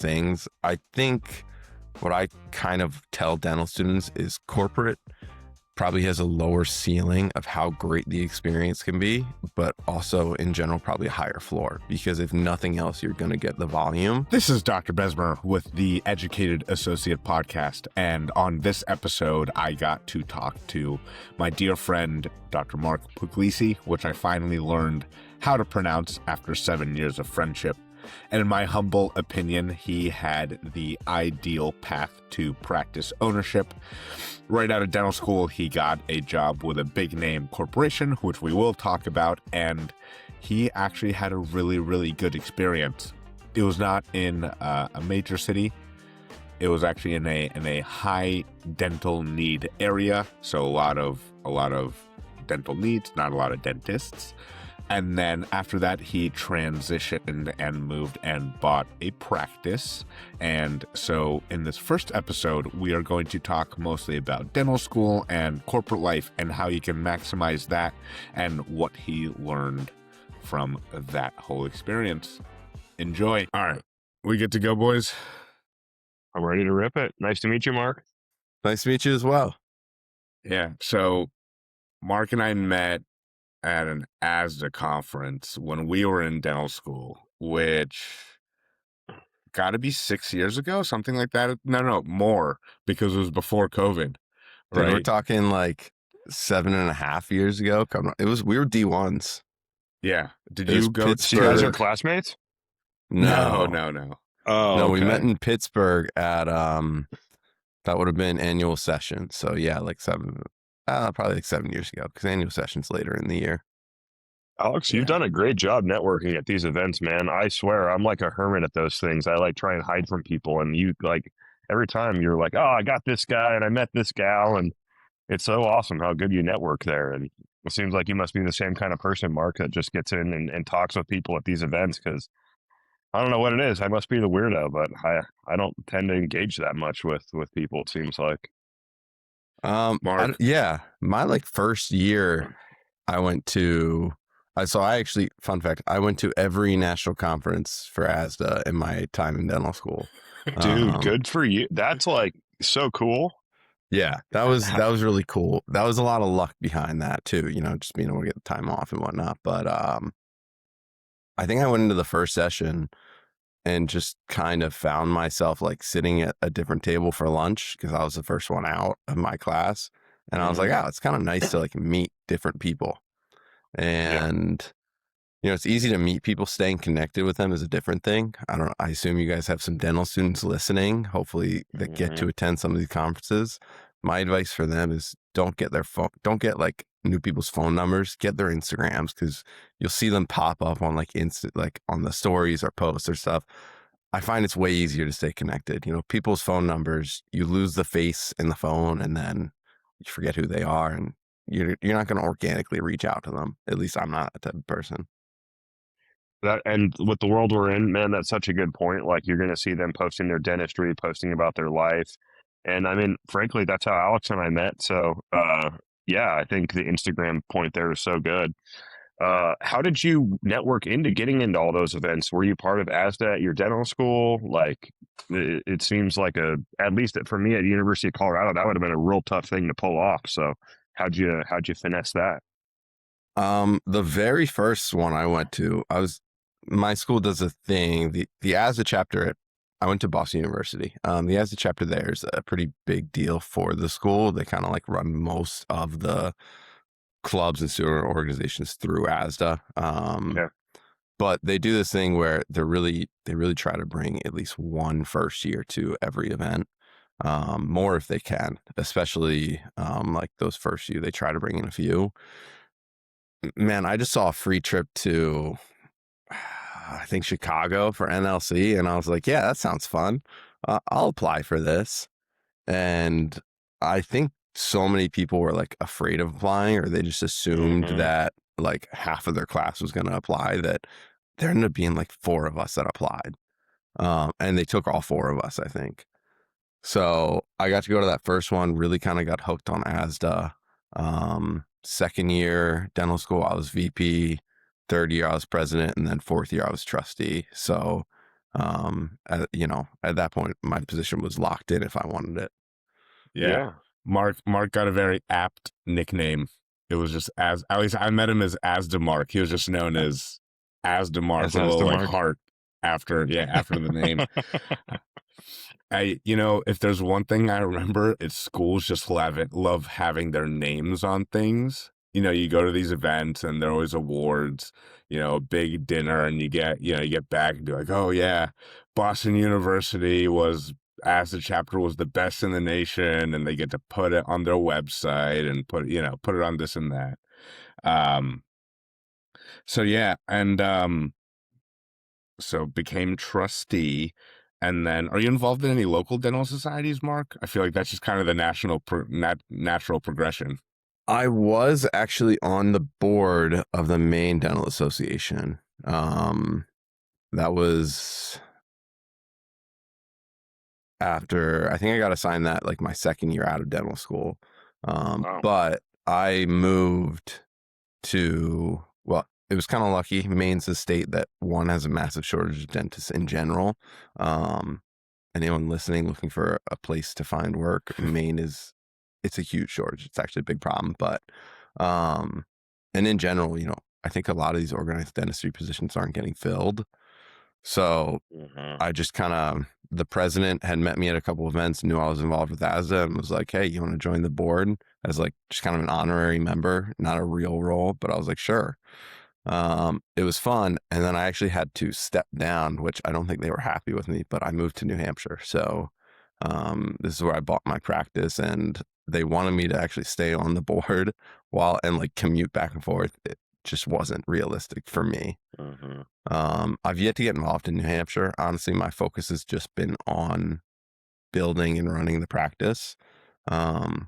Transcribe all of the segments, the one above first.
things. I think what I kind of tell dental students is corporate probably has a lower ceiling of how great the experience can be, but also in general, probably a higher floor, because if nothing else, you're going to get the volume. This is Dr. Besmer with the Educated Associate Podcast. And on this episode, I got to talk to my dear friend, Dr. Mark Pugliese, which I finally learned how to pronounce after 7 years of friendship. And in my humble opinion, he had the ideal path to practice ownership. Right out of dental school, he got a job with a big name corporation, which we will talk about, and he actually had a really, really good experience. It was not in a major city. It was actually in a high dental need area, so a lot of dental needs, not a lot of dentists. And then after that, he transitioned and moved and bought a practice. And so in this first episode, we are going to talk mostly about dental school and corporate life and how you can maximize that and what he learned from that whole experience. Enjoy. All right. We get to go, boys? I'm ready to rip it. Nice to meet you, Mark. Nice to meet you as well. Yeah. So Mark and I met at an ASDA conference when we were in dental school, which got to be 6 years ago, something like that. No, more, because it was before COVID. Right. We're talking like 7.5 years ago. We were D1s. Yeah. Did you go? So you guys are classmates? No. Oh, no. okay. We met in Pittsburgh at that would have been annual session. So yeah, like probably like 7 years ago, because annual session's later in the year. Alex, you've done a great job networking at these events, man. I swear, I'm like a hermit at those things. I like try and hide from people, and you like every time you're like, oh, I got this guy and I met this gal, and it's so awesome how good you network there. And it seems like you must be the same kind of person, Mark, that just gets in and talks with people at these events, because I don't know what it is. I must be the weirdo, but I don't tend to engage that much with people, it seems like. Mark? My like first year I went to, fun fact, I went to every national conference for ASDA in my time in dental school. Dude, good for you. That's like so cool. Yeah, that was really cool. That was a lot of luck behind that too, just being able to get the time off and whatnot. But I think I went into the first session and just kind of found myself like sitting at a different table for lunch, because I was the first one out of my class. And I was like, it's kind of nice to like meet different people. And, it's easy to meet people. Staying connected with them is a different thing. I assume you guys have some dental students listening, hopefully, that get to attend some of these conferences. My advice for them is don't get like new people's phone numbers, get their Instagrams, because you'll see them pop up on like on the stories or posts or stuff. I find it's way easier to stay connected. People's phone numbers, you lose the face in the phone and then you forget who they are, and you're not going to organically reach out to them. At least I'm not that type of person. And with the world we're in, man, that's such a good point. Like, you're going to see them posting their dentistry, posting about their life. And I mean, frankly, that's how Alex and I met. So, I think the Instagram point there is so good. How did you network into getting into all those events? Were you part of ASDA at your dental school? Like, it seems like at least for me at University of Colorado, that would have been a real tough thing to pull off. So how'd you finesse that? The very first one I went to, my school does a thing, the ASDA chapter I went to Boston University. The ASDA chapter there is a pretty big deal for the school. They kind of like run most of the clubs and student organizations through ASDA. But they do this thing where they really try to bring at least one first year to every event. More if they can, especially like those first few, they try to bring in a few. Man, I just saw a free trip to, I think, Chicago for NLC, and I was like, yeah, that sounds fun. I'll apply for this. And I think so many people were like afraid of applying, or they just assumed that like half of their class was going to apply, that there ended up being like 4 of us that applied. And they took all 4 of us, I think. So I got to go to that first one, really kind of got hooked on ASDA. Second year dental school, I was VP. Third year, I was president. And then fourth year, I was trustee. So At that point, my position was locked in if I wanted it. Yeah. Yeah. Mark got a very apt nickname. It was just at least I met him as ASDA Mark. He was just known as ASDA Mark As with a little the like mark. heart after the name. If there's one thing I remember, it's schools just love having their names on things. You go to these events and there are always awards, a big dinner, and you get back and be like, oh yeah, Boston University was, as the chapter was the best in the nation, and they get to put it on their website and put it on this and that. So yeah, and so became trustee. And then, are you involved in any local dental societies, Mark? I feel like that's just kind of the natural progression. I was actually on the board of the Maine Dental Association. That was after, I think I got assigned that like my second year out of dental school. Wow. But I moved to, well, it was kind of lucky. Maine's a state that one has a massive shortage of dentists in general. Anyone listening looking for a place to find work, Maine it's a huge shortage. It's actually a big problem. But and in general, I think a lot of these organized dentistry positions aren't getting filled. So I just the president had met me at a couple of events, knew I was involved with ASDA, and was like, hey, you want to join the board as like just kind of an honorary member, not a real role. But I was like, sure. It was fun. And then I actually had to step down, which I don't think they were happy with me, but I moved to New Hampshire. So this is where I bought my practice, and they wanted me to actually stay on the board and like commute back and forth. It just wasn't realistic for me. I've yet to get involved in New Hampshire. Honestly, my focus has just been on building and running the practice, while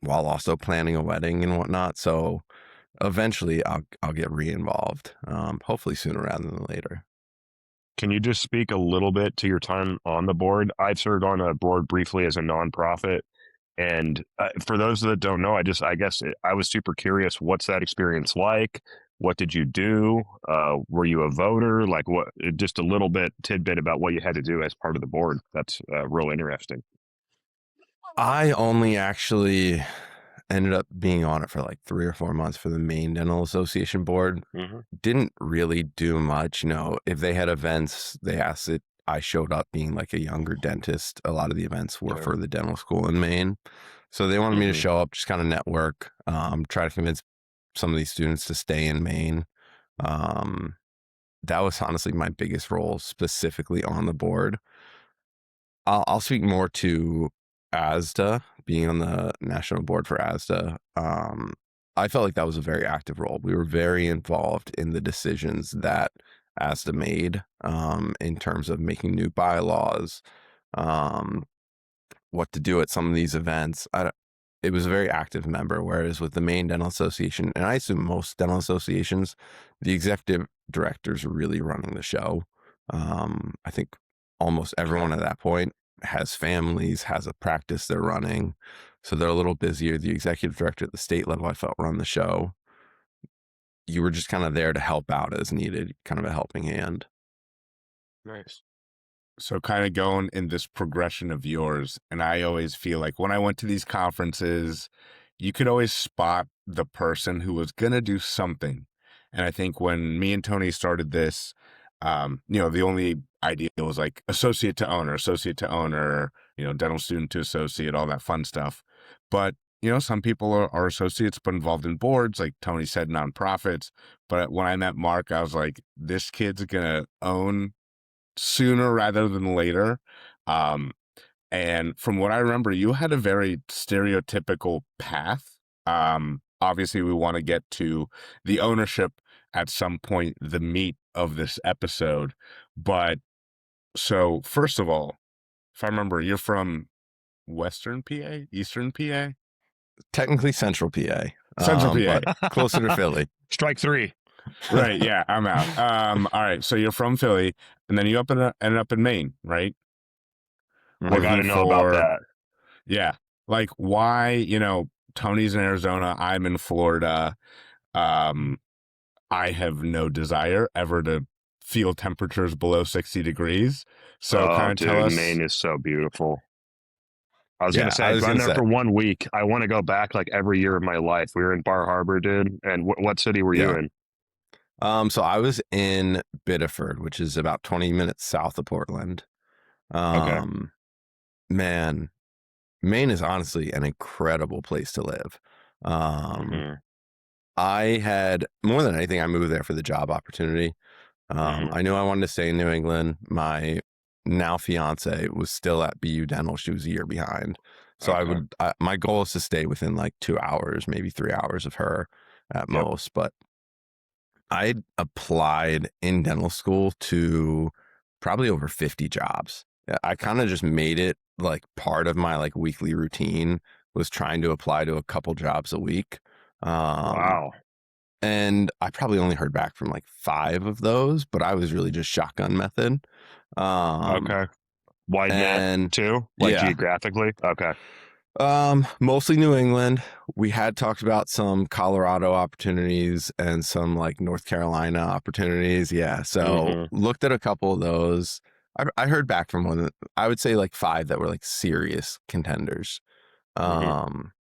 also planning a wedding and whatnot. So eventually I'll get re-involved, hopefully sooner rather than later. Can you just speak a little bit to your time on the board? I've served on a board briefly as a nonprofit. And for those that don't know, I was super curious. What's that experience like? What did you do? Were you a voter? Like what, just a little bit tidbit about what you had to do as part of the board. That's real interesting. I only actually ended up being on it for like 3 or 4 months for the Maine Dental Association board. Didn't really do much. If they had events, they asked it. I showed up being like a younger dentist. A lot of the events were for the dental school in Maine. So they wanted me to show up, just kind of network, try to convince some of these students to stay in Maine. That was honestly my biggest role specifically on the board. I'll speak more to ASDA, being on the national board for ASDA. I felt like that was a very active role. We were very involved in the decisions that ASDA made, in terms of making new bylaws, what to do at some of these events. It was a very active member, whereas with the Maine Dental Association, and I assume most dental associations, the executive directors are really running the show. I think almost everyone at that point has families, has a practice they're running, so they're a little busier. The executive director at the state level, I felt, run the show. You were just kind of there to help out as needed, kind of a helping hand. Nice. So kind of going in this progression of yours, and I always feel like when I went to these conferences, you could always spot the person who was going to do something. And I think when me and Tony started this, the only idea was like associate to owner, dental student to associate, all that fun stuff. But, some people are associates, but involved in boards, like Tony said, nonprofits. But when I met Mark, I was like, this kid's going to own sooner rather than later. And from what I remember, you had a very stereotypical path. Obviously, we want to get to the ownership at some point, the meat of this episode. But so first of all, if I remember, you're from Western PA, Eastern PA? Technically Central PA. Central PA. But closer to Philly. Strike 3. Right. Yeah, I'm out. All right. So you're from Philly, and then you ended up in Maine, right? I got to know about that. Yeah. Like why, Tony's in Arizona, I'm in Florida. I have no desire ever to field temperatures below 60 degrees. So Oh, kind of tell dude, us. Maine is so beautiful. I was gonna Yeah, say I I've was gone gonna there say, for 1 week. I want to go back like every year of my life. We were in Bar Harbor, dude. And what city were you yeah. in? So I was in Biddeford, which is about 20 minutes south of Portland. Okay. Um, man, Maine is honestly an incredible place to live. Um, Hmm. I had more than anything, I moved there for the job opportunity. Hmm. I knew I wanted to stay in New England. My now fiance was still at BU Dental. She was a year behind. So Okay. my goal is to stay within like 2 hours, maybe 3 hours of her at Yep. most. But I applied in dental school to probably over 50 jobs. Yeah, I kind of just made it like part of my like weekly routine was trying to apply to a couple jobs a week. Um, Wow. and I probably only heard back from like 5 of those, but I was really just shotgun method. Um, Okay. Wide net and too, like yeah, geographically. Okay. mostly New England. We had talked about some Colorado opportunities and some like North Carolina opportunities. Yeah. So Hmm. looked at a couple of those. I heard back from one, I would say like 5 that were like serious contenders. Hmm. Um,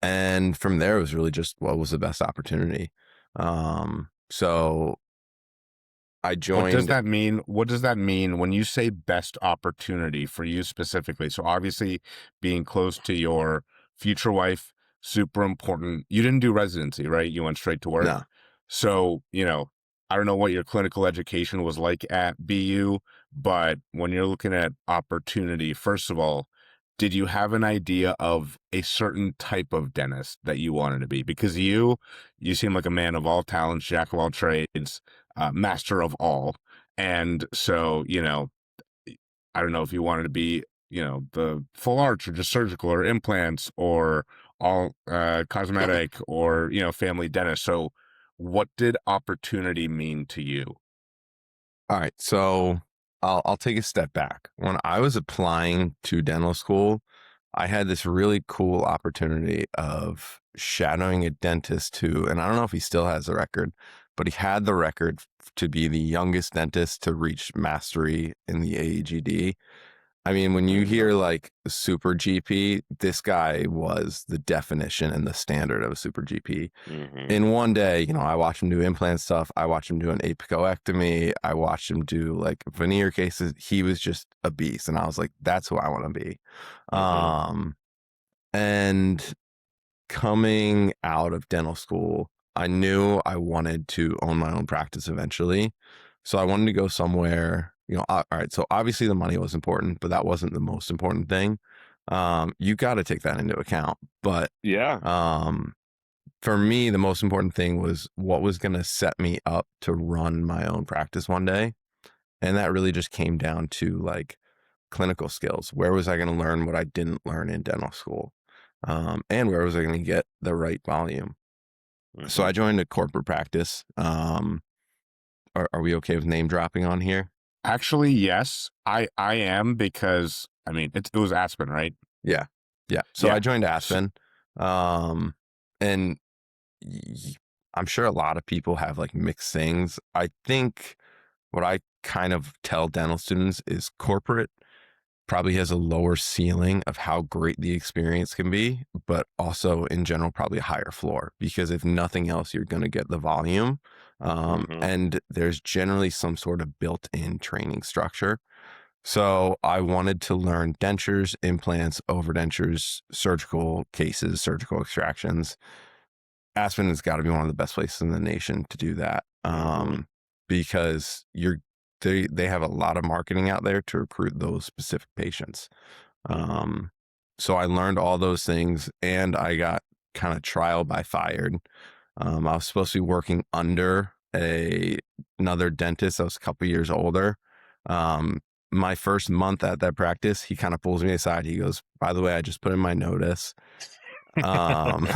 and from there, it was really just what was the best opportunity. So I What does joined, that mean? What does that mean when you say best opportunity for you specifically? So obviously being close to your future wife, super important. You didn't do residency, right? You went straight to no, work. So, I don't know what your clinical education was like at BU, but when you're looking at opportunity, first of all, did you have an idea of a certain type of dentist that you wanted to be? Because you seem like a man of all talents, jack of all trades, master of all. And so, I don't know if you wanted to be, the full arch or just surgical or implants or all cosmetic or, family dentist. So what did opportunity mean to you? all right. So I'll take a step back. When I was applying to dental school, I had this really cool opportunity of shadowing a dentist who, and I don't know if he still has the record, but he had the record to be the youngest dentist to reach mastery in the AEGD. I mean, when you Hmm. hear like super GP, this guy was the definition and the standard of a super GP. Hmm. In one day, I watched him do implant stuff. I watched him do an apicoectomy. I watched him do like veneer cases. He was just a beast. And I was like, that's who I want to be. Hmm. Um, and coming out of dental school, I knew I wanted to own my own practice eventually. So I wanted to go somewhere, all right. So obviously the money was important, but that wasn't the most important thing. You got to take that into account. But Yeah. um, for me, the most important thing was what was going to set me up to run my own practice one day. And that really just came down to like clinical skills. Where was I going to learn what I didn't learn in dental school? And where was I going to get the right volume? So Hmm. I joined a corporate practice. Are we okay with name dropping on here? Actually, yes, I am because I mean it was Aspen, right? Yeah. Yeah. So I Yeah. joined Aspen. Um, and y- I'm sure a lot of people have like mixed things. I think what I kind of tell dental students is corporate probably has a lower ceiling of how great the experience can be, but also in general, probably a higher floor because if nothing else, you're going to get the volume. Hmm. And there's generally some sort of built in training structure. So I wanted to learn dentures, implants, overdentures, surgical cases, surgical extractions. Aspen has got to be one of the best places in the nation to do that. Hmm. Because they have a lot of marketing out there to recruit those specific patients. Hmm. Um, so I learned all those things and I got kind of trial by fired. I was supposed to be working under another dentist that was a couple years older. Um, my first month at that practice, he kind of pulls me aside. He goes, by the way, I just put in my notice. Um,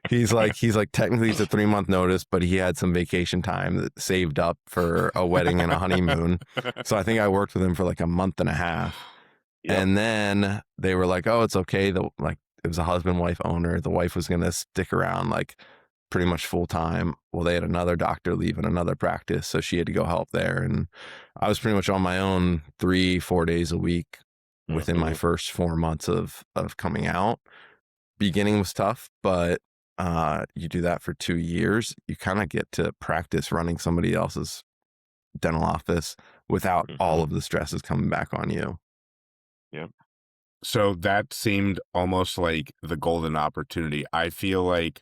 he's like, technically it's a 3 month notice, but he had some vacation time that saved up for a wedding and a honeymoon. So I think I worked with him for like a month and a half. Yep. And then they were like, oh, it's okay. It was a husband wife owner. The wife was going to stick around like pretty much full time. Well, they had another doctor leave in another practice, so she had to go help there. And I was pretty much on my own 3-4 days a week within my Mhm. first 4 months of coming out. Beginning was tough, but you do that for 2 years, you kind of get to practice running somebody else's dental office without all Mhm. of the stresses coming back on you. Yeah. So that seemed almost like the golden opportunity. I feel like,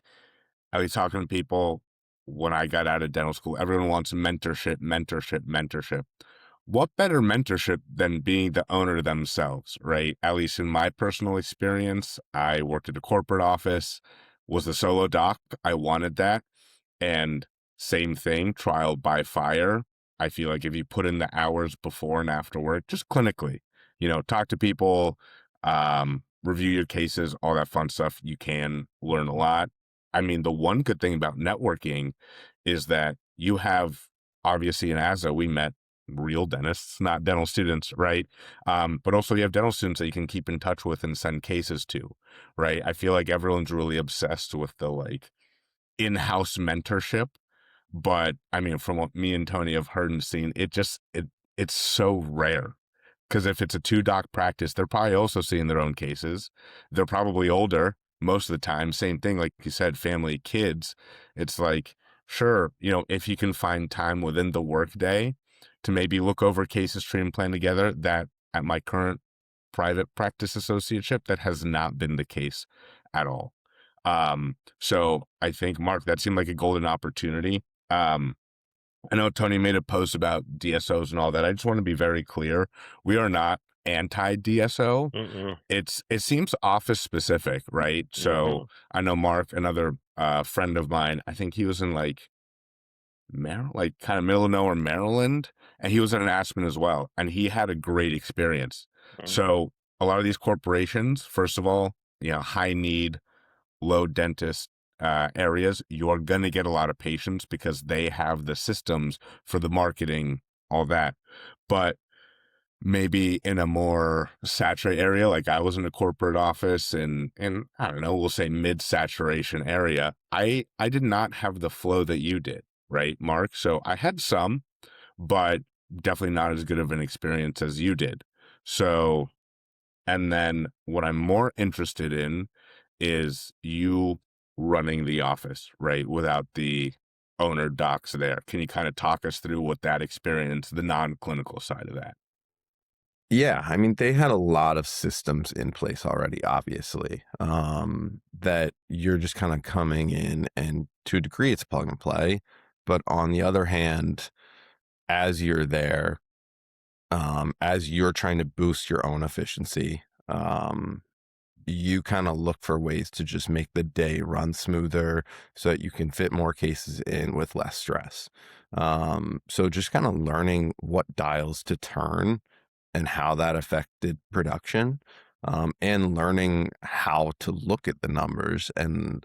at least talking to people when I got out of dental school, everyone wants mentorship, mentorship, mentorship. What better mentorship than being the owner themselves, right? At least in my personal experience, I worked at a corporate office, was a solo doc. I wanted that. And same thing, trial by fire. I feel like if you put in the hours before and after work, just clinically, talk to people, review your cases, all that fun stuff, you can learn a lot. I mean, the one good thing about networking is that you have, obviously in ASDA, we met real dentists, not dental students, right? But also you have dental students that you can keep in touch with and send cases to, right? I feel like everyone's really obsessed with the in-house mentorship, but I mean, from what me and Tony have heard and seen, it's so rare. Because if it's a two doc practice, they're probably also seeing their own cases. They're probably older most of the time. Same thing, like you said, family, kids. It's like, sure, if you can find time within the workday to maybe look over cases, treatment plan together, that at my current private practice associateship, that has not been the case at all. So I think, Mark, that seemed like a golden opportunity. I know Tony made a post about DSOs and all that. I just want to be very clear. We are not anti-DSO. Mm-mm. It seems office specific, right? So Mhm. I know Mark, another friend of mine, I think he was in like kind of middle of nowhere, Maryland, and he was at an Aspen as well, and he had a great experience. Mhm. So a lot of these corporations, first of all, high need, low dentist areas, you're going to get a lot of patients because they have the systems for the marketing, all that. But maybe in a more saturated area, like I was in a corporate office in I don't know, we'll say mid-saturation area, I did not have the flow that you did, right, Mark? So I had some, but definitely not as good of an experience as you did. So, and then what I'm more interested in is you running the office, right? Without the owner docs there. Can you kind of talk us through what that experience, the non-clinical side of that? Yeah, I mean, they had a lot of systems in place already, obviously, that you're just kind of coming in, and to a degree, it's plug and play. But on the other hand, as you're there, as you're trying to boost your own efficiency, you kind of look for ways to just make the day run smoother so that you can fit more cases in with less stress. So just kind of learning what dials to turn and how that affected production, and learning how to look at the numbers. And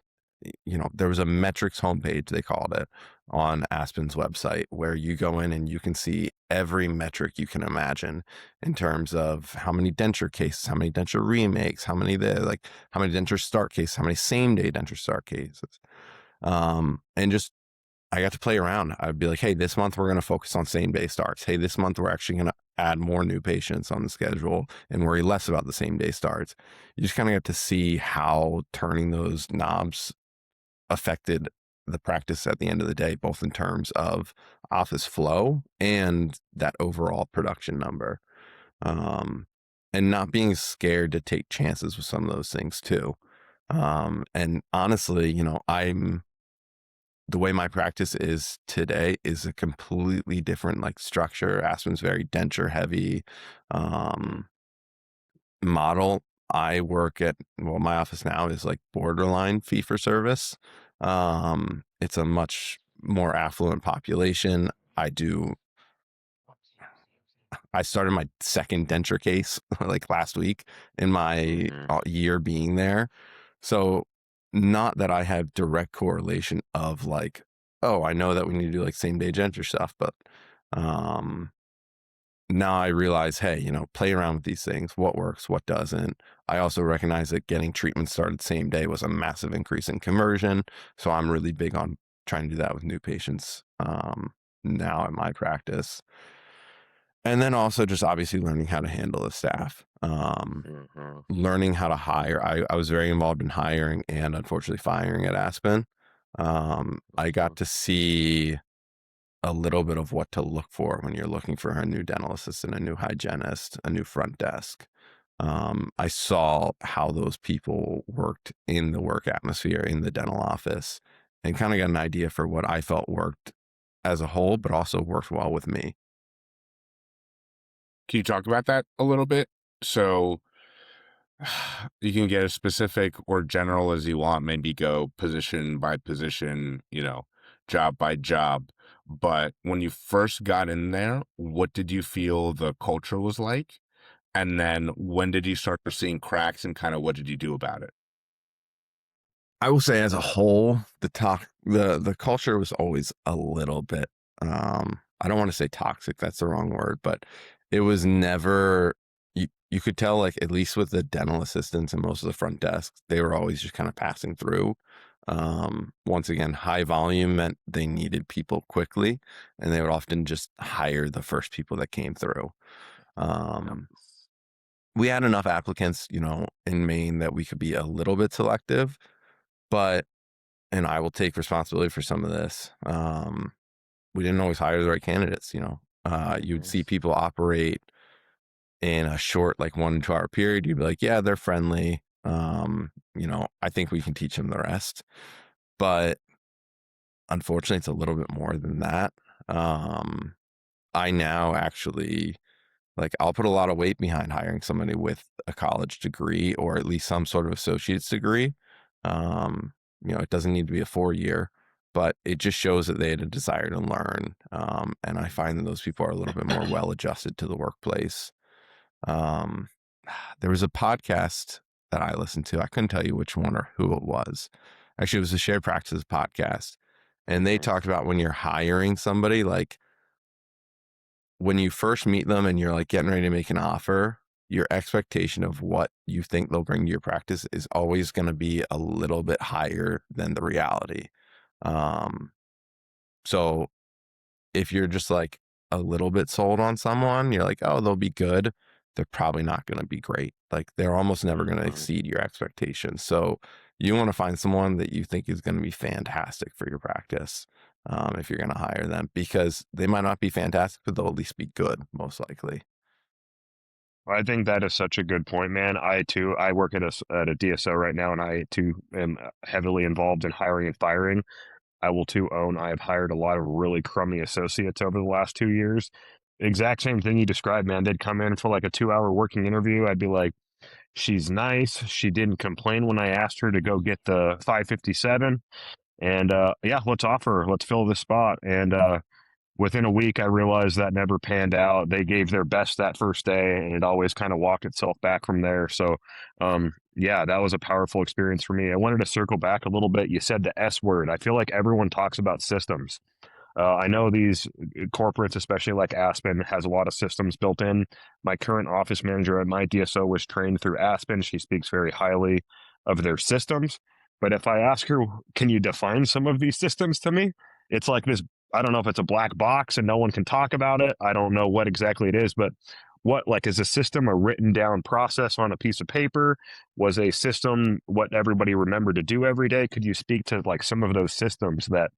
there was a metrics homepage, they called it, on Aspen's website, where you go in and you can see every metric you can imagine in terms of how many denture cases, how many denture remakes, how many denture start cases, how many same day denture start cases. And just I got to play around. I'd be like, hey, this month we're going to focus on same day starts. Hey, this month we're actually going to add more new patients on the schedule and worry less about the same day starts. You just kind of get to see how turning those knobs affected the practice at the end of the day, both in terms of office flow and that overall production number. And not being scared to take chances with some of those things too. And honestly, the way my practice is today is a completely different structure. Aspen's very denture heavy model. I work at, well, my office now is borderline fee for service. It's a much more affluent population. I started my second denture case last week in my Mhm. year being there. So not that I have direct correlation of oh, I know that we need to do same day denture stuff, but um now I realize, hey, play around with these things. What works, what doesn't. I also recognize that getting treatment started same day was a massive increase in conversion. So I'm really big on trying to do that with new patients now in my practice. And then also just obviously learning how to handle the staff, learning how to hire. I was very involved in hiring and unfortunately firing at Aspen. I got to see a little bit of what to look for when you're looking for a new dental assistant, a new hygienist, a new front desk. I saw how those people worked in the work atmosphere in the dental office and kind of got an idea for what I felt worked as a whole, but also worked well with me. Can you talk about that a little bit? So you can get as specific or general as you want, maybe go position by position, job by job. But when you first got in there, what did you feel the culture was like? And then when did you start seeing cracks and kind of what did you do about it? I will say as a whole, the culture was always a little bit, I don't want to say toxic, that's the wrong word, but it was never, you could tell, like, at least with the dental assistants and most of the front desks, they were always just kind of passing through. Once again, high volume meant they needed people quickly, and they would often just hire the first people that came through. We had enough applicants, in Maine that we could be a little bit selective, but, and I will take responsibility for some of this. We didn't always hire the right candidates, you'd see people operate in a short, like 1 to 2 hour period. You'd be like, yeah, they're friendly. I think we can teach them the rest, but unfortunately it's a little bit more than that. I now actually, like, I'll put a lot of weight behind hiring somebody with a college degree or at least some sort of associate's degree. It doesn't need to be a 4-year, but it just shows that they had a desire to learn. And I find that those people are a little bit more well adjusted to the workplace. There was a podcast that I listened to. I couldn't tell you which one or who it was. Actually, it was a shared practices podcast. And they talked about when you're hiring somebody, like when you first meet them and you're like getting ready to make an offer, your expectation of what you think they'll bring to your practice is always going to be a little bit higher than the reality. So if you're just like a little bit sold on someone, you're like, oh, they'll be good. They're probably not going to be great. Like, they're almost never going to exceed your expectations. So you want to find someone that you think is going to be fantastic for your practice. If you're going to hire them, because they might not be fantastic, but they'll at least be good, most likely. I think that is such a good point, man. I work at a DSO right now, and I too am heavily involved in hiring and firing. I will too own I have hired a lot of really crummy associates over the last 2 years. Exact same thing you described, man. They'd come in for like a 2-hour working interview. I'd be like, she's nice. She didn't complain when I asked her to go get the 557. And yeah, let's offer her. Let's fill this spot. And within a week, I realized that never panned out. They gave their best that first day, and it always kind of walked itself back from there. So, yeah, that was a powerful experience for me. I wanted to circle back a little bit. You said the S word. I feel like everyone talks about systems. I know these corporates, especially like Aspen, has a lot of systems built in. My current office manager at my DSO was trained through Aspen. She speaks very highly of their systems. But if I ask her, can you define some of these systems to me? It's like this, I don't know if it's a black box and no one can talk about it. I don't know what exactly it is, but what, like, is a system a written down process on a piece of paper? Was a system what everybody remembered to do every day? Could you speak to like some of those systems that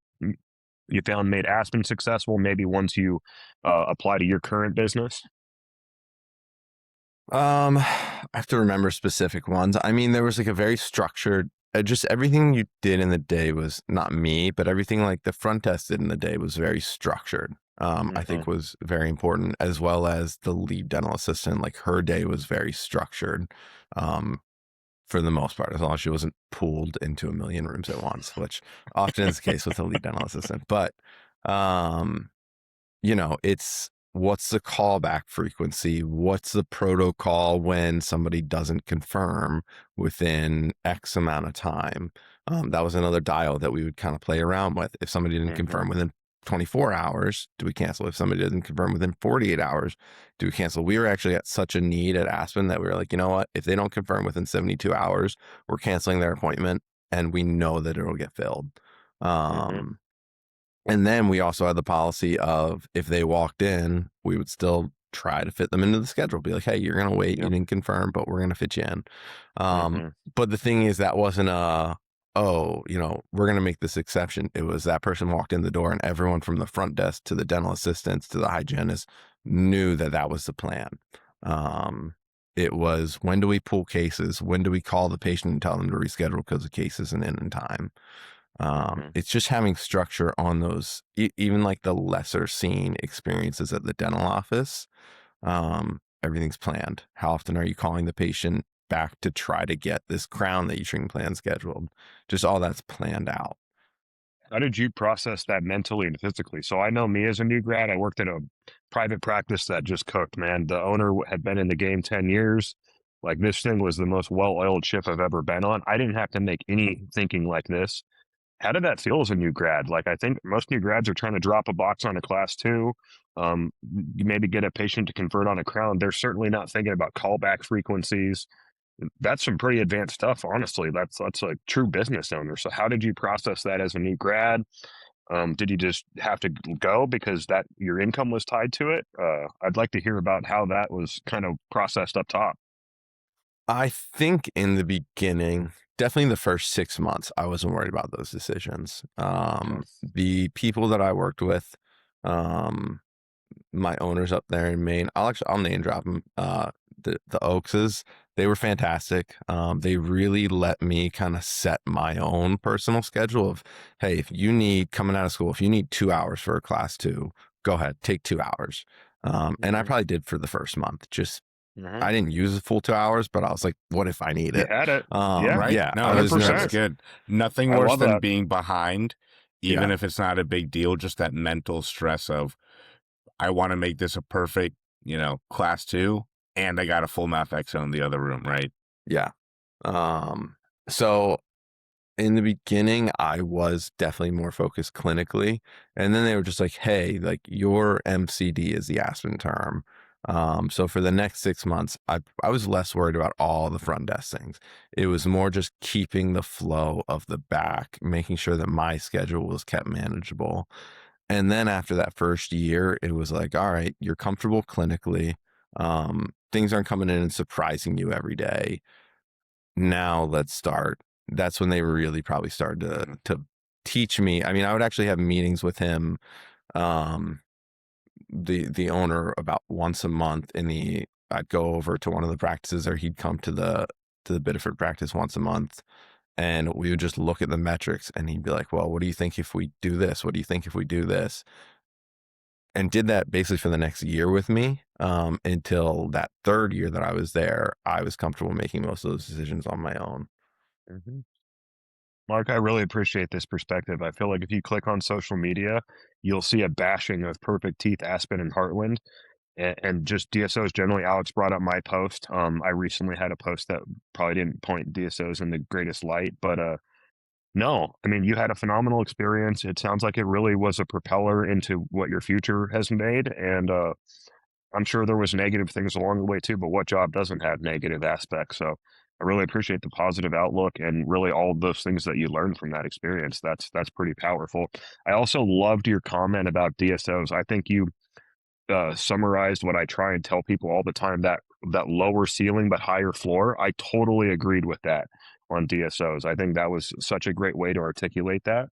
you found made Aspen successful, maybe once you apply to your current business? I have to remember specific ones. I mean, there was like a very structured, just everything you did in the day was not me, but everything like the front desk did in the day was very structured. I think was very important, as well as the lead dental assistant. Like, her day was very structured, for the most part, as long as she wasn't pulled into a million rooms at once, which often is the case with the lead dental assistant. But, it's what's the callback frequency? What's the protocol when somebody doesn't confirm within X amount of time? That was another dial that we would kind of play around with. If somebody didn't confirm within 24 hours, do we cancel? If somebody doesn't confirm within 48 hours, do we cancel? We were actually at such a need at Aspen that we were like, you know what? If they don't confirm within 72 hours, we're canceling their appointment, and we know that it'll get filled. And then we also had the policy of if they walked in, we would still try to fit them into the schedule. Be like, hey, you're going to wait. You didn't confirm, but we're going to fit you in. But the thing is, that wasn't oh, we're going to make this exception. It was that person walked in the door and everyone from the front desk to the dental assistants to the hygienist knew that that was the plan. It was, when do we pull cases? When do we call the patient and tell them to reschedule because the case isn't in time? It's just having structure on those, even like the lesser seen experiences at the dental office. Everything's planned. How often are you calling the patient back to try to get this crown that you treatment plan scheduled? Just all that's planned out. How did you process that mentally and physically? So I know me as a new grad, I worked at a private practice that just cooked, man. The owner had been in the game 10 years. Like, this thing was the most well-oiled ship I've ever been on. I didn't have to make any thinking like this. How did that feel as a new grad? Like, I think most new grads are trying to drop a box on a class 2. You maybe get a patient to convert on a crown. They're certainly not thinking about callback frequencies. That's some pretty advanced stuff, honestly. That's a true business owner. So how did you process that as a new grad? Did you just have to go because that your income was tied to it? I'd like to hear about how that was kind of processed up top. I think in the beginning, definitely the first 6 months, I wasn't worried about those decisions. The people that I worked with, my owners up there in Maine, I'll name drop them. The Oakses, they were fantastic. They really let me kind of set my own personal schedule of, hey, if you need, coming out of school, if you need 2 hours for a class 2, go ahead, take 2 hours. And I probably did for the first month. Just I didn't use the full 2 hours, but I was like, what if I need it? You had it. Right? Yeah. No, I was 100%. nervous. That's good. Nothing I worse love than that. being behind, even if it's not a big deal, just that mental stress of, I want to make this a perfect, class 2, and I got a full math exo in the other room, right? Yeah. So in the beginning, I was definitely more focused clinically. And then they were just like, hey, like, your MCD is the Aspen term. So for the next 6 months, I was less worried about all the front desk things. It was more just keeping the flow of the back, making sure that my schedule was kept manageable. And then after that first year, it was like, all right, you're comfortable clinically. Things aren't coming in and surprising you every day. Now let's start. That's when they really probably started to teach me. I mean, I would actually have meetings with him, the owner, about once a month. I'd go over to one of the practices, or he'd come to the Biddeford practice once a month, and we would just look at the metrics, and he'd be like, well, what do you think if we do this? What do you think if we do this? And did that basically for the next year with me, until that third year that I was there, I was comfortable making most of those decisions on my own. Mark, I really appreciate this perspective. I feel like if you click on social media, you'll see a bashing of Perfect Teeth, Aspen, and Heartland, and just DSOs generally. Alex brought up my post. I recently had a post that probably didn't point DSOs in the greatest light, but no, I mean, you had a phenomenal experience. It sounds like it really was a propeller into what your future has made, and I'm sure there was negative things along the way too, but what job doesn't have negative aspects? So I really appreciate the positive outlook and really all of those things that you learned from that experience. That's pretty powerful. I also loved your comment about DSOs. I think you summarized what I try and tell people all the time, that lower ceiling but higher floor. I totally agreed with that on DSOs. I think that was such a great way to articulate that.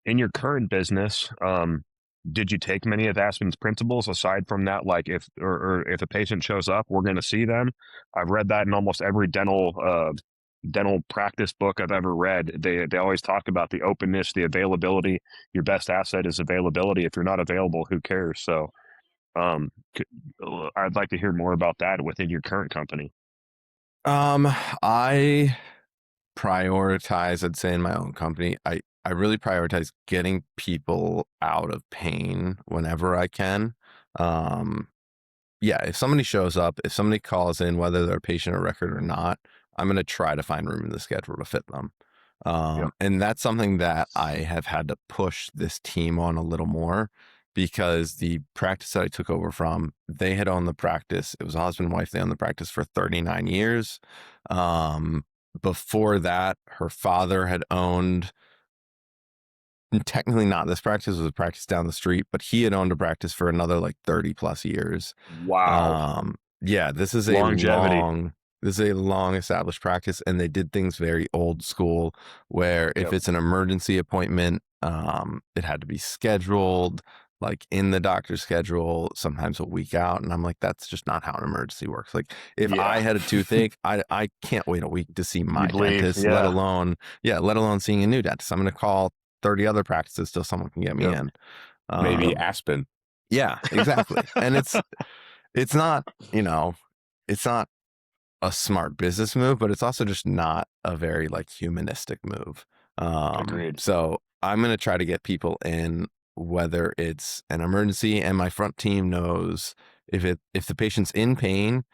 In your current business, did you take many of Aspen's principles aside from that? Like, if a patient shows up, we're going to see them. I've read that in almost every dental practice book I've ever read. They always talk about the openness, the availability. Your best asset is availability. If you're not available, who cares? So I'd like to hear more about that within your current company. I prioritize, I'd say, in my own company, I really prioritize getting people out of pain whenever I can. Yeah, if somebody shows up, if somebody calls in, whether they're a patient or record or not, I'm going to try to find room in the schedule to fit them. Yep. And that's something that I have had to push this team on a little more, because the practice that I took over from, they had owned the practice. It was a husband and wife. They owned the practice for 39 years. Before that, her father had owned, and technically not this practice, was a practice down the street, but he had owned a practice for another like 30 plus years. Wow. Yeah, this is Longevity. a long established practice, and they did things very old school, where if Yep. it's an emergency appointment, it had to be scheduled like in the doctor's schedule, sometimes a week out. And I'm like, that's just not how an emergency works. Like if I had a toothache, I can't wait a week to see my You'd leave, dentist, yeah. let alone seeing a new dentist. I'm going to call 30 other practices till someone can get me Yep. in. Maybe Aspen. Yeah, exactly. And it's not, it's not a smart business move, but it's also just not a very like humanistic move. Agreed. So I'm going to try to get people in, whether it's an emergency, and my front team knows if the patient's in pain,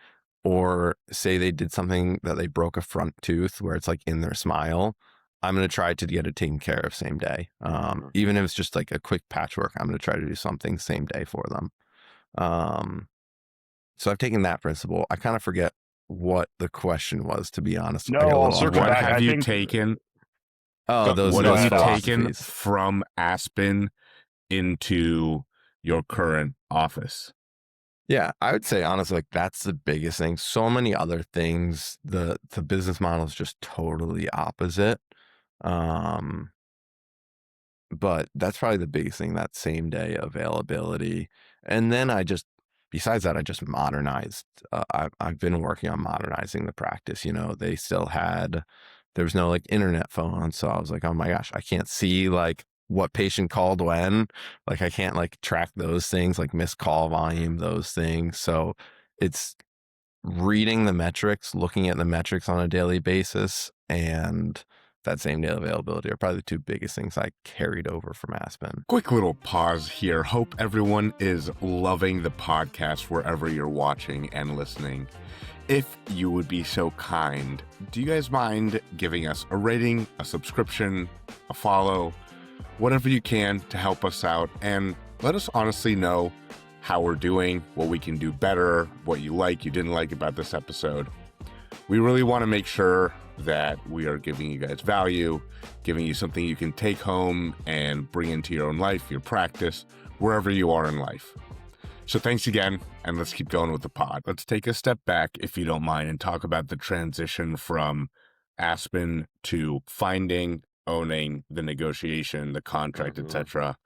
or say they did something that they broke a front tooth where it's like in their smile, I'm going to try to get it taken care of same day. Even if it's just like a quick patchwork, I'm going to try to do something same day for them. So I've taken that principle. I kind of forget what the question was, to be honest. No, I got a I'll little circle off What track. back. have I you think- taken? Those What have you taken philosophies. from Aspen into your current office? Yeah, I would say honestly, like that's the biggest thing. So many other things, the business model is just totally opposite. But that's probably the biggest thing, that same day availability. And then besides that, I just modernized. I've been working on modernizing the practice. They still there was no like internet phone. So I was like, oh my gosh, I can't see like what patient called when. Like I can't like track those things, like missed call volume, those things. So it's reading the metrics, looking at the metrics on a daily basis, and that same day availability are probably the two biggest things I carried over from Aspen. Quick little pause here. Hope everyone is loving the podcast wherever you're watching and listening. If you would be so kind, do you guys mind giving us a rating, a subscription, a follow, whatever you can to help us out, and let us honestly know how we're doing, what we can do better, what you didn't like about this episode. We really want to make sure that we are giving you guys value, giving you something you can take home and bring into your own life, your practice, wherever you are in life. So thanks again, and let's keep going with the pod. Let's take a step back, if you don't mind, and talk about the transition from Aspen to finding, owning, the negotiation, the contract, etc.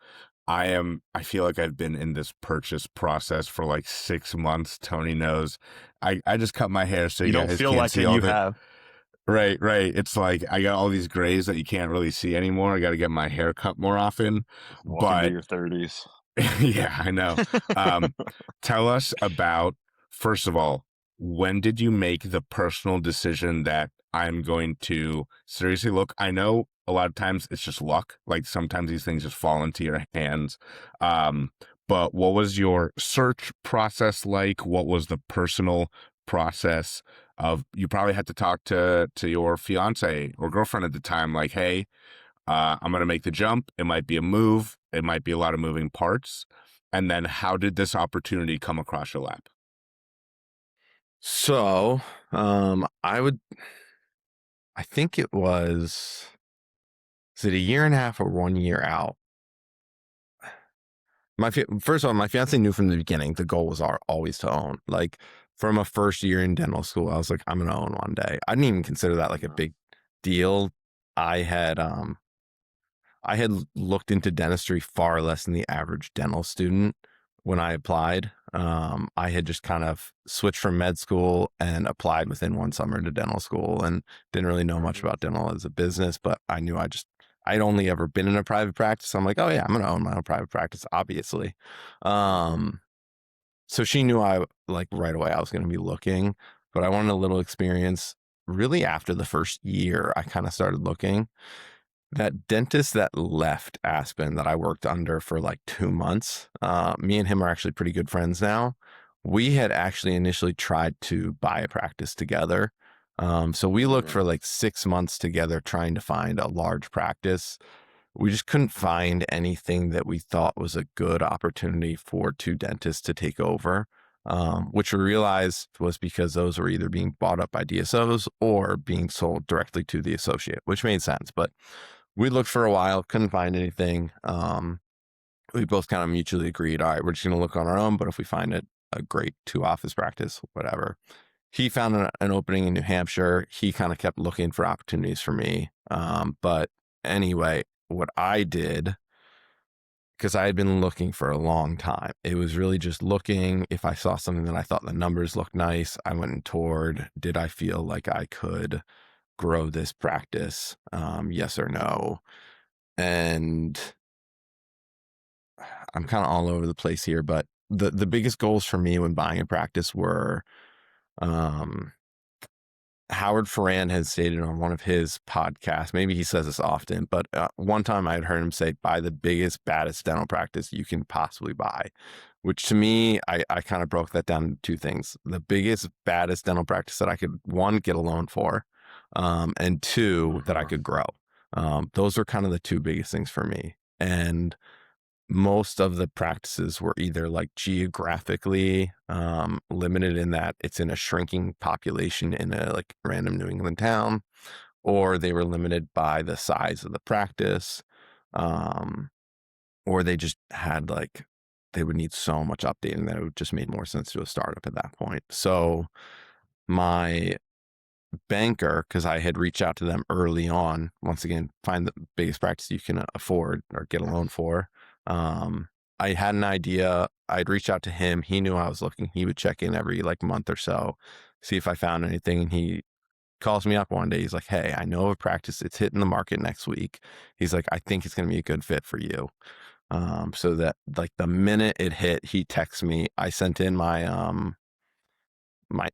I feel like I've been in this purchase process for like 6 months. Tony knows. I just cut my hair so you don't guys feel can't like see it. all You the... have. Right. It's like I got all these grays that you can't really see anymore. I got to get my hair cut more often. Welcome But to your 30s. yeah, I know. Tell us about, first of all, when did you make the personal decision that I'm going to seriously look? I know a lot of times it's just luck. Like sometimes these things just fall into your hands. But what was your search process like? What was the personal process of, you probably had to talk to your fiance or girlfriend at the time, like, hey, I'm going to make the jump. It might be a move. It might be a lot of moving parts. And then how did this opportunity come across your lap? So, I think it was it a year and a half or 1 year out? First of all, my fiance knew from the beginning the goal was always to own. Like from a first year in dental school, I was like, I'm gonna own one day. I didn't even consider that like a big deal. I had looked into dentistry far less than the average dental student when I applied. I had just kind of switched from med school and applied within one summer to dental school, and didn't really know much about dental as a business, but I knew I'd only ever been in a private practice. I'm like, oh yeah, I'm going to own my own private practice, obviously. So she knew like right away I was going to be looking, but I wanted a little experience. Really after the first year, I kind of started looking. That dentist that left Aspen that I worked under for like 2 months, me and him are actually pretty good friends now. We had actually initially tried to buy a practice together. So we looked for like 6 months together trying to find a large practice. We just couldn't find anything that we thought was a good opportunity for two dentists to take over, which we realized was because those were either being bought up by DSOs or being sold directly to the associate, which made sense. But we looked for a while, couldn't find anything. We both kind of mutually agreed, all right, we're just going to look on our own, but if we find it a great 2-office practice, whatever. He found an opening in New Hampshire. He kind of kept looking for opportunities for me. But anyway, what I did, because I had been looking for a long time, it was really just looking. If I saw something that I thought the numbers looked nice, I went and toured. Did I feel like I could grow this practice? Yes or no? And I'm kind of all over the place here, but the biggest goals for me when buying a practice were, Howard Farran had stated on one of his podcasts, maybe he says this often, but one time I had heard him say, buy the biggest, baddest dental practice you can possibly buy, which to me, I kind of broke that down into two things. The biggest, baddest dental practice that I could, one, get a loan for, and two, that I could grow. Those are kind of the two biggest things for me. And most of the practices were either like geographically limited in that it's in a shrinking population in a like random New England town, or they were limited by the size of the practice, or they just had like, they would need so much updating that it would just made more sense to a startup at that point. So my banker, because I had reached out to them early on, once again, find the biggest practice you can afford or get a loan for. I had an idea. I'd reach out to him. He knew I was looking. He would check in every like month or so, see if I found anything. And he calls me up one day. He's like, hey, I know of a practice. It's hitting the market next week. He's like, I think it's going to be a good fit for you. So that like the minute it hit, he texts me. I sent in my, not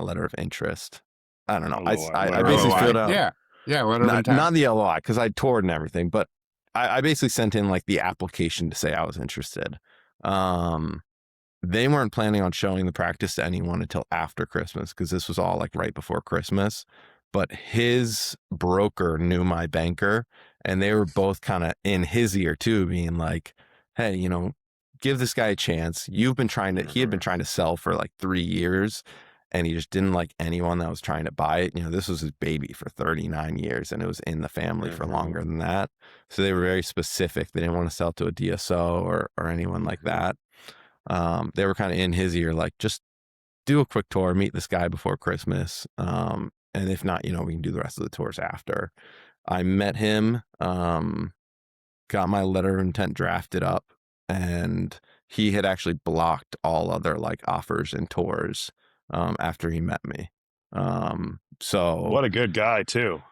letter of interest. I don't know. I basically LOI. filled out. Yeah, letter of intent. Not the LOI, because I toured and everything, but I basically sent in like the application to say I was interested. They weren't planning on showing the practice to anyone until after Christmas, because this was all like right before Christmas. But his broker knew my banker, and they were both kind of in his ear too, being like, hey, give this guy a chance. He had been trying to sell for like 3 years, and he just didn't like anyone that was trying to buy it. This was his baby for 39 years, and it was in the family for longer than that. So they were very specific. They didn't want to sell to a DSO or anyone like that. They were kind of in his ear, like, just do a quick tour, meet this guy before Christmas. And if not, we can do the rest of the tours after. I met him, got my letter of intent drafted up, and he had actually blocked all other like offers and tours after he met me. So What a good guy too.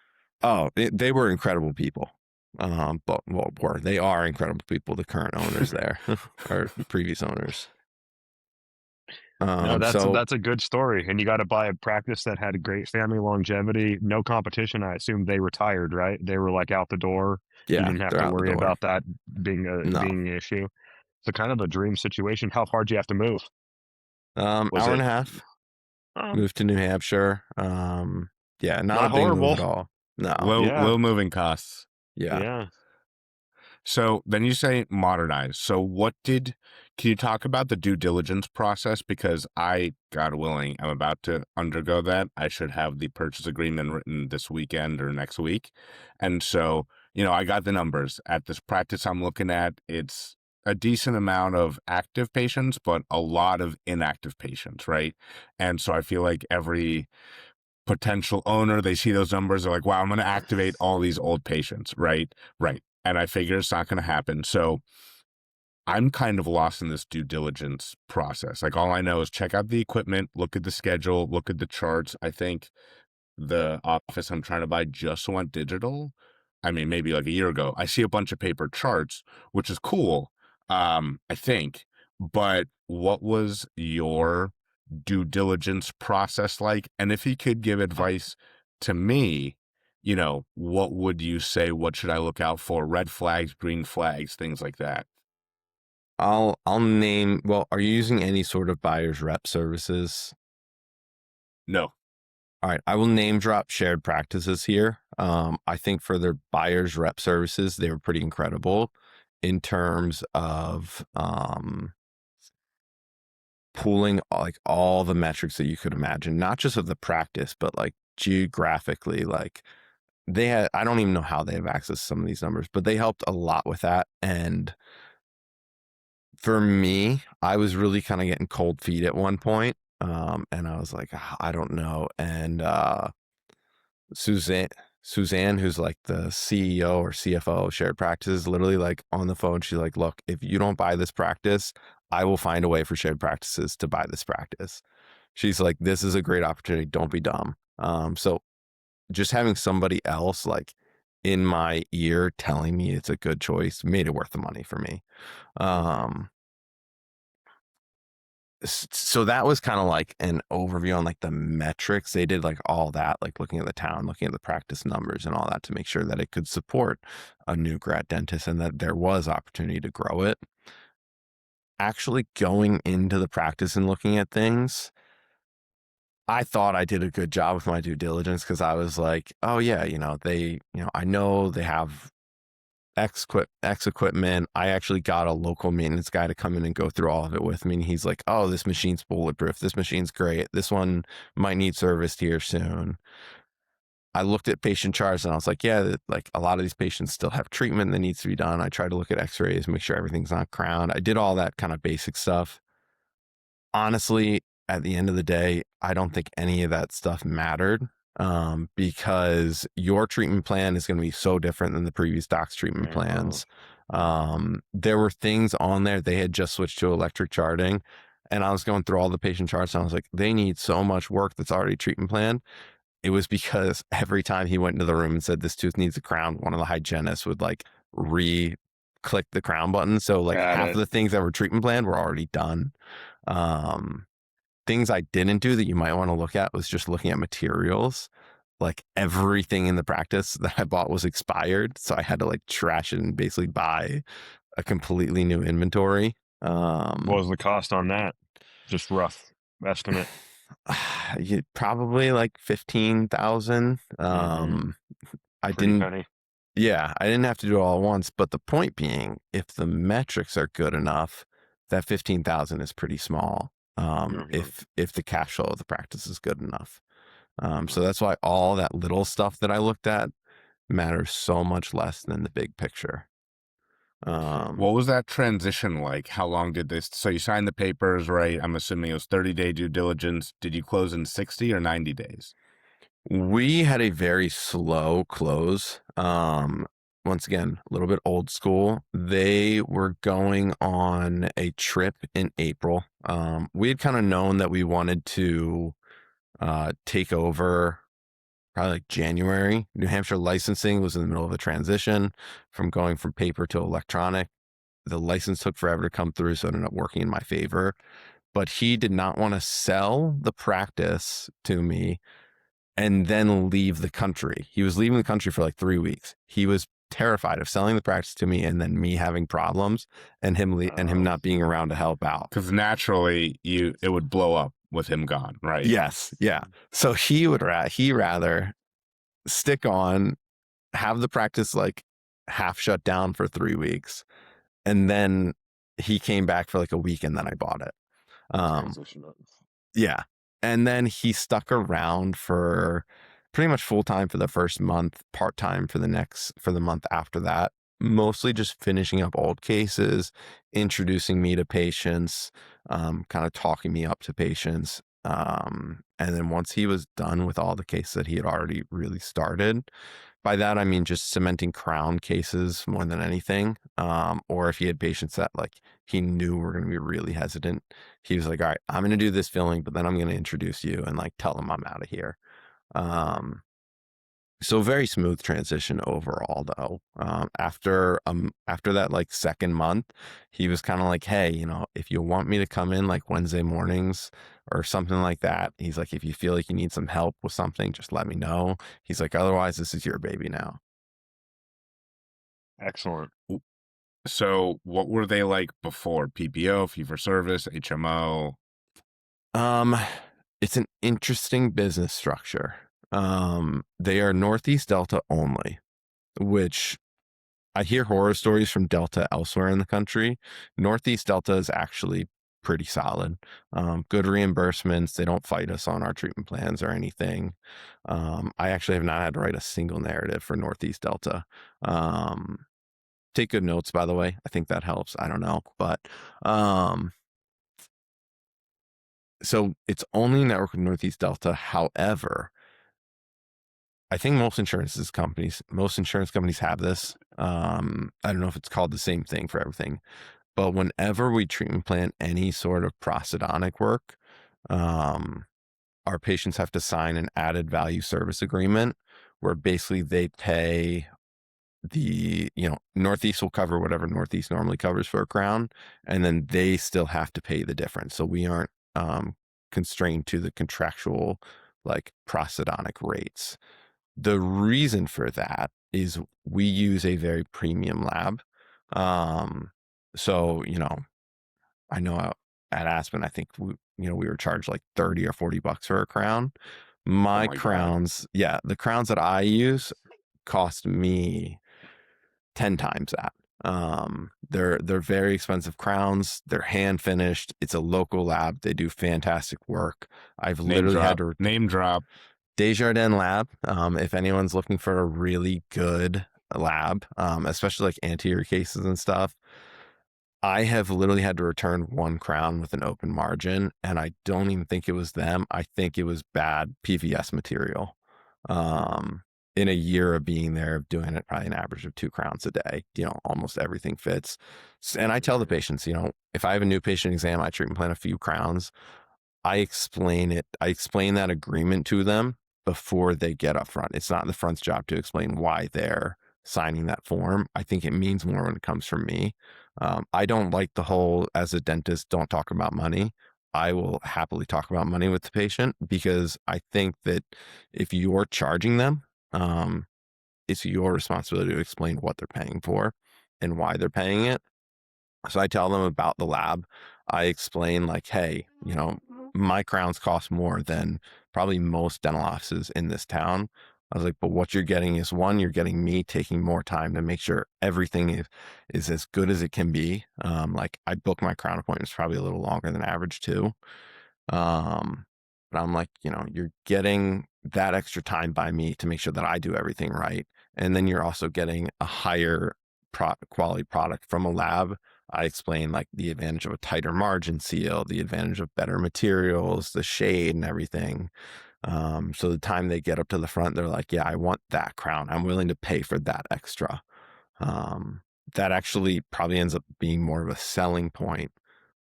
Oh, they were incredible people. They are incredible people, the current owners there, or the previous owners. No, that's a good story. And you got to buy a practice that had a great family longevity, no competition. I assume they retired, right? They were like out the door. Yeah, You didn't have to worry about that being an issue. So kind of a dream situation. How far do you have to move? Hour and a half. Moved to New Hampshire. Yeah, not a big horrible move at all. No. Low moving costs. Yeah. So then you say modernize. So can you talk about the due diligence process? Because God willing, I'm about to undergo that. I should have the purchase agreement written this weekend or next week. And so, I got the numbers at this practice I'm looking at. It's a decent amount of active patients, but a lot of inactive patients, right? And so I feel like every potential owner, they see those numbers, they're like, wow, I'm going to activate all these old patients, right? Right. And I figure it's not going to happen. So I'm kind of lost in this due diligence process. Like, all I know is check out the equipment, look at the schedule, look at the charts. I think the office I'm trying to buy just went digital. I mean, maybe like a year ago. I see a bunch of paper charts, which is cool, I think. But what was your due diligence process like? And if you could give advice to me, what would you say? What should I look out for? Red flags, green flags, things like that. I'll name. Well, are you using any sort of buyer's rep services? No. All right, I will name drop shared practices here. I think for their buyers rep services, they were pretty incredible in terms of pooling like all the metrics that you could imagine, not just of the practice, but like geographically. Like they had, I don't even know how they have access to some of these numbers, but they helped a lot with that. And for me, I was really kind of getting cold feet at one point. And I was like, "Ah, I don't know." And Suzanne, Suzanne, who's like the CEO or CFO of Shared Practices, literally like on the phone, she's like, "Look, if you don't buy this practice, I will find a way for Shared Practices to buy this practice." She's like, "This is a great opportunity. Don't be dumb." So just having somebody else like in my ear telling me it's a good choice made it worth the money for me. Um, so that was kind of like an overview on like the metrics. They did like all that, like looking at the town, looking at the practice numbers and all that to make sure that it could support a new grad dentist and that there was opportunity to grow it. Actually going into the practice and looking at things, I thought I did a good job with my due diligence because I was like, oh yeah, I know they have X equipment. I actually got a local maintenance guy to come in and go through all of it with me. And he's like, oh, this machine's bulletproof. This machine's great. This one might need serviced here soon. I looked at patient charts and I was like, yeah, like a lot of these patients still have treatment that needs to be done. I tried to look at x-rays, make sure everything's not crowned. I did all that kind of basic stuff. Honestly, at the end of the day, I don't think any of that stuff mattered because your treatment plan is going to be so different than the previous doc's treatment plans. There were things on there. They had just switched to electric charting. And I was going through all the patient charts and I was like, they need so much work that's already treatment planned. It was because every time he went into the room and said, this tooth needs a crown, one of the hygienists would like click the crown button. So like Got half it. of the things that were treatment planned were already done. Um, Things I didn't do that you might want to look at was just looking at materials. Like everything in the practice that I bought was expired. So I had to like trash it and basically buy a completely new inventory. What was the cost on that? Just rough estimate. Probably like 15,000. I Pretty didn't, penny. yeah, I didn't have to do it all at once. But the point being, if the metrics are good enough, that 15,000 is pretty small. If the cash flow of the practice is good enough. So that's why all that little stuff that I looked at matters so much less than the big picture. What was that transition like? How long did this? So you signed the papers, right? I'm assuming it was 30-day due diligence. Did you close in 60 or 90 days? We had a very slow close. Once again, a little bit old school. They were going on a trip in April. We had kind of known that we wanted to take over probably like January. New Hampshire licensing was in the middle of a transition from going from paper to electronic. The license took forever to come through, so it ended up working in my favor. But he did not want to sell the practice to me and then leave the country. He was leaving the country for like 3 weeks. He was terrified of selling the practice to me and then me having problems and him not being around to help out. Because naturally, it would blow up with him gone, right? Yes, yeah. So he rather stick on, have the practice like half shut down for 3 weeks, and then he came back for like a week, and then I bought it. Yeah. And then he stuck around for pretty much full time for the first month, part time for the month after that, mostly just finishing up old cases, introducing me to patients, kind of talking me up to patients. And then once he was done with all the cases that he had already really started, by that, I mean just cementing crown cases more than anything. Or if he had patients that like he knew were going to be really hesitant, he was like, all right, I'm going to do this filling, but then I'm going to introduce you and like tell them I'm out of here. So very smooth transition overall though. After that like second month, he was kind of like, hey, if you want me to come in like Wednesday mornings or something like that, he's like, if you feel like you need some help with something, just let me know. He's like, otherwise this is your baby now. Excellent. So what were they like before? PPO, fee for service, HMO? It's an interesting business structure. They are Northeast Delta only, which I hear horror stories from Delta elsewhere in the country. Northeast Delta is actually pretty solid. Good reimbursements. They don't fight us on our treatment plans or anything. I actually have not had to write a single narrative for Northeast Delta. Take good notes, by the way. I think that helps. I don't know. But so it's only network with Northeast Delta. However, I think most insurance companies have this. I don't know if it's called the same thing for everything, but whenever we treatment plan any sort of prosthodontic work, our patients have to sign an added value service agreement where basically they pay Northeast will cover whatever Northeast normally covers for a crown, and then they still have to pay the difference. So we aren't constrained to the contractual like prosthodontic rates. The reason for that is we use a very premium lab. So, I know at Aspen, I think we were charged like 30 or $40 for a crown. Oh My my God. crowns, the crowns that I use cost me 10 times that. They're very expensive crowns. They're hand finished. It's a local lab. They do fantastic work. I've literally had to name drop Desjardins lab. If anyone's looking for a really good lab, especially like anterior cases and stuff, I have literally had to return one crown with an open margin, and I don't even think it was them. I think it was bad PVS material. In a year of being there, of doing it, probably an average of 2 crowns a day, almost everything fits. And I tell the patients, if I have a new patient exam, I treatment plan a few crowns. I explain that agreement to them before they get up front. It's not the front's job to explain why they're signing that form. I think it means more when it comes from me. I don't like the whole, as a dentist, don't talk about money. I will happily talk about money with the patient because I think that if you're charging them, it's your responsibility to explain what they're paying for and why they're paying it. So I tell them about the lab. I explain like, hey, my crowns cost more than probably most dental offices in this town. I was like, but what you're getting is one, you're getting me taking more time to make sure everything is as good as it can be. Like I book my crown appointments probably a little longer than average too. But I'm like, you're getting that extra time by me to make sure that I do everything right. And then you're also getting a higher quality product from a lab. I explain like the advantage of a tighter margin seal, the advantage of better materials, the shade and everything. So the time they get up to the front, they're like, yeah, I want that crown. I'm willing to pay for that extra. That actually probably ends up being more of a selling point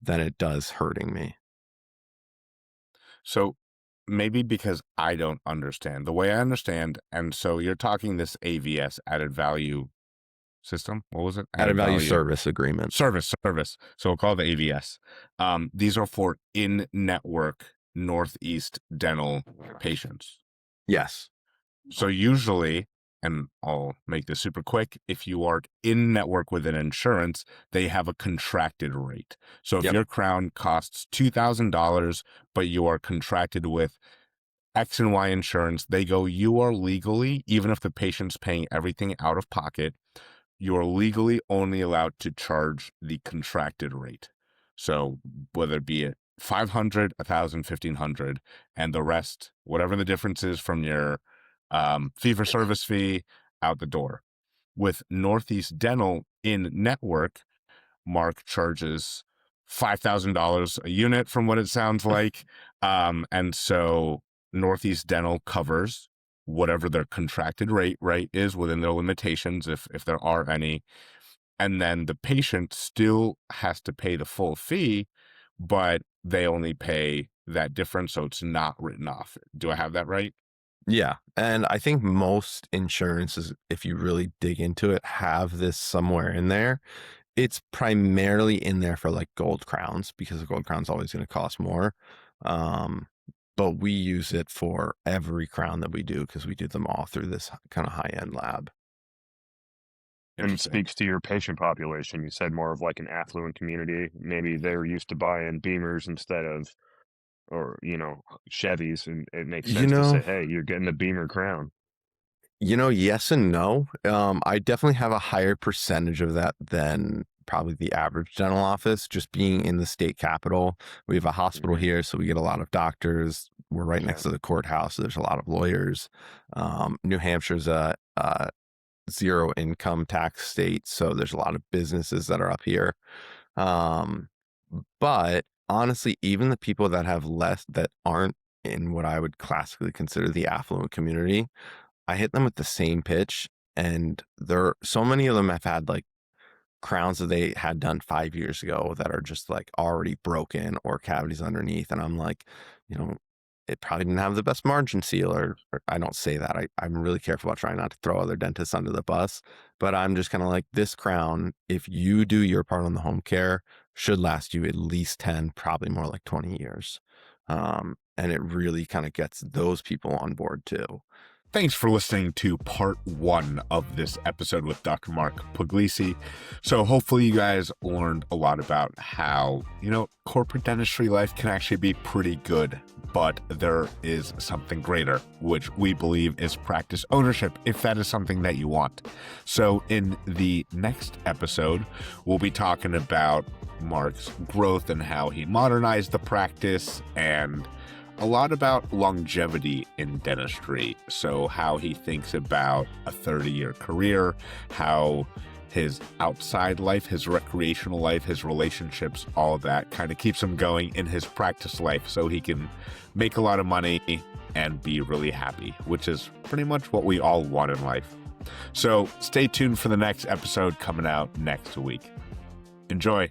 than it does hurting me. So maybe because I don't understand the way I understand. And so you're talking this AVS, added value system. What was it? Added value service agreement. Service. So we'll call it the AVS. These are for in-network Northeast dental patients. Yes. So usually, and I'll make this super quick, if you are in network with an insurance, they have a contracted rate. So if your crown costs $2,000, but you are contracted with X and Y insurance, they go, you are legally, even if the patient's paying everything out of pocket, you are legally only allowed to charge the contracted rate. So whether it be at 500, 1,000, 1,500, and the rest, whatever the difference is from your fee for service fee out the door. With Northeast Dental in network, Mark charges $5,000 a unit from what it sounds like. And so Northeast Dental covers whatever their contracted rate is within their limitations, if there are any. And then the patient still has to pay the full fee, but they only pay that difference. So it's not written off. Do I have that right? Yeah. And I think most insurances, if you really dig into it, have this somewhere in there. It's primarily in there for like gold crowns because the gold crown's always going to cost more. But we use it for every crown that we do because we do them all through this kind of high-end lab. And it speaks to your patient population. You said more of like an affluent community. Maybe they're used to buying Beamers instead of or, Chevys, and it makes You sense to say, know, hey, you're getting the Beamer Crown. yes and no. I definitely have a higher percentage of that than probably the average dental office, just being in the state capital. We have a hospital Mhm. here, so we get a lot of doctors. We're right Yeah. next to the courthouse, so there's a lot of lawyers. New Hampshire's a zero income tax state, so there's a lot of businesses that are up here. Um, but honestly, even the people that have less, that aren't in what I would classically consider the affluent community, I hit them with the same pitch, and there, so many of them have had like crowns that they had done 5 years ago that are just like already broken or cavities underneath. And I'm like, you know, it probably didn't have the best margin seal, or I don't say that. I'm really careful about trying not to throw other dentists under the bus, but I'm just kind of like, this crown, if you do your part on the home care, should last you at least 10, probably more like 20 years. And it really kind of gets those people on board too. Thanks for listening to part 1 of this episode with Dr. Mark Pugliese. So hopefully you guys learned a lot about how, corporate dentistry life can actually be pretty good, but there is something greater, which we believe is practice ownership, if that is something that you want. So in the next episode, we'll be talking about Mark's growth and how he modernized the practice, and a lot about longevity in dentistry. So how he thinks about a 30-year career, how his outside life, his recreational life, his relationships, all of that kind of keeps him going in his practice life so he can make a lot of money and be really happy, which is pretty much what we all want in life. So stay tuned for the next episode coming out next week. Enjoy.